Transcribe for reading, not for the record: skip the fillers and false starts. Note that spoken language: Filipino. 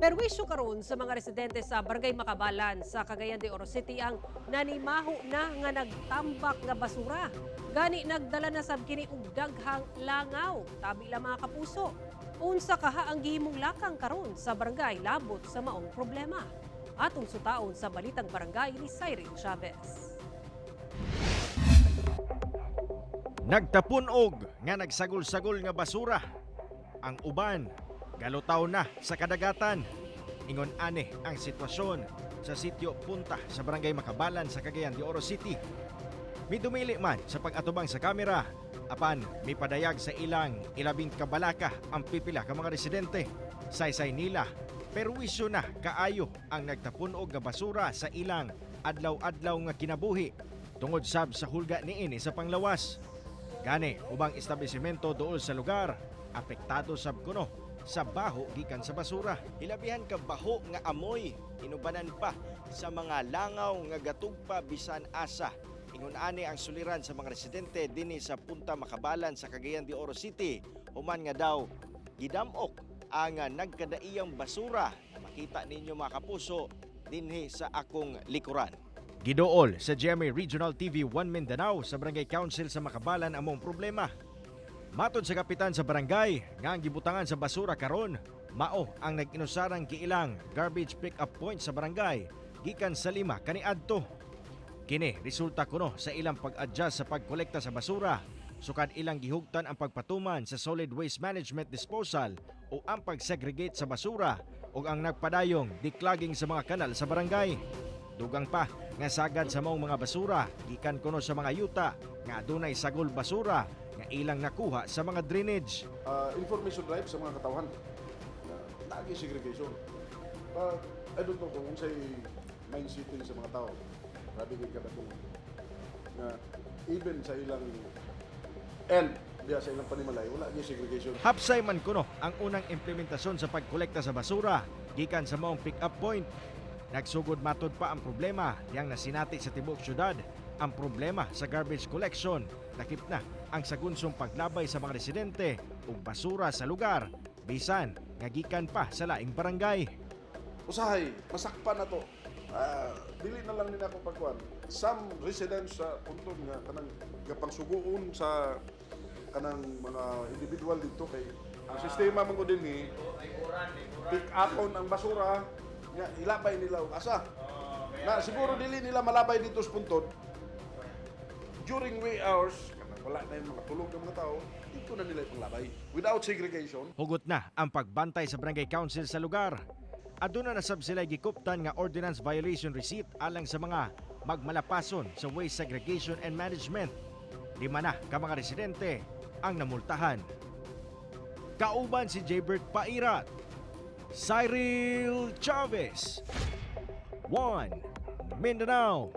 Perwisyo karon sa mga residente sa Barangay Makabalan sa Cagayan de Oro City ang nanimaho na nga nagtambak nga basura. Gani nagdala na sab kini og daghang langaw, tabi la mga kapuso. Unsa kaha ang gihimong lakang karon sa barangay labot sa maong problema. Atong sutaon sa Balitang Barangay ni Cyril Chavez. Nagtapunog nga nagsagol-sagol nga basura. Ang uban galutaw na sa kadagatan. Ingon ani ang sitwasyon sa sitio Punta sa Barangay Makabalan sa Cagayan de Oro City. Midumili man sa pag-atubang sa kamera, apan may padayag sa ilang ilabing kabalaka ang pipila ka mga residente. Saysay nila, perwisyo na kaayo ang nagtapunog nga basura sa ilang adlaw-adlaw nga kinabuhi tungod sab sa hulga niini sa panglawas. Gani ubang establisimento dool sa lugar apektado sab kuno sa baho gikan sa basura. Hilabihan ka baho nga amoy, inubanan pa sa mga langaw nga gatugpa bisan asa. Ingon ani ang suliran sa mga residente dinhi sa Punta Makabalan sa Cagayan de Oro City. Human nga daw gidamok ang nagkadaiyang basura. Makita ninyo mga kapuso dinhi sa akong likuran. Gidool sa GMA Regional TV 1 Mindanao sa Barangay Council sa Makabalan among problema. Matod sa kapitan sa barangay nga ang gibutangan sa basura karon mao ang nag-inusarang giilang garbage pick-up point sa barangay gikan sa 5 kaniadto. Kini resulta kuno sa ilang pag-adjust sa pagkolekta sa basura sukad ilang gihugtan ang pagpatuman sa solid waste management disposal o ang pag-segregate sa basura ug ang nagpadayong declogging sa mga kanal sa barangay. Dugang pa nga sagad sa maong mga basura gikan kuno sa mga yuta nga adunay sagol basura nga ilang nakuha sa mga drainage. Information drive sa mga katawhan. Lagi segregation. I don't know kung unsay mindset sa mga tao. Grabe gid kada na even sa ilang and biya sa ilang panimalay wala gyud segregation. Hapsay man kuno ang unang implementasyon sa pagkolekta sa basura gikan sa maong pick-up point. Nagsugod matod pa ang problema yang nasinati sa tibuok syudad. Ang problema sa garbage collection, nakip na ang sagunsong paglabay sa mga residente ug basura sa lugar bisan nga gikan pa sa laing barangay. Usahay masakpan na to. Dili na lang nila akong pagkuhan. Some residents sa puntod nga kanang gapangsuguon sa kanang mga individual dito kay ang sistema man ko dinhi pick upon ang basura nga ilabay nila og asa. Na siguro dili nila malabay dito sa puntod. During wee hours, wala na yung mga tulog ng mga tao, dito na nila ipanglabay without segregation. Hugot na ang pagbantay sa barangay council sa lugar. Aduna na sab sila gikuptan nga ordinance violation receipt alang sa mga magmalapason sa waste segregation and management. 5 na ka mga residente ang namultahan. Kauban si Jaybert Pairat, Cyril Chavez, 1 Mindanao.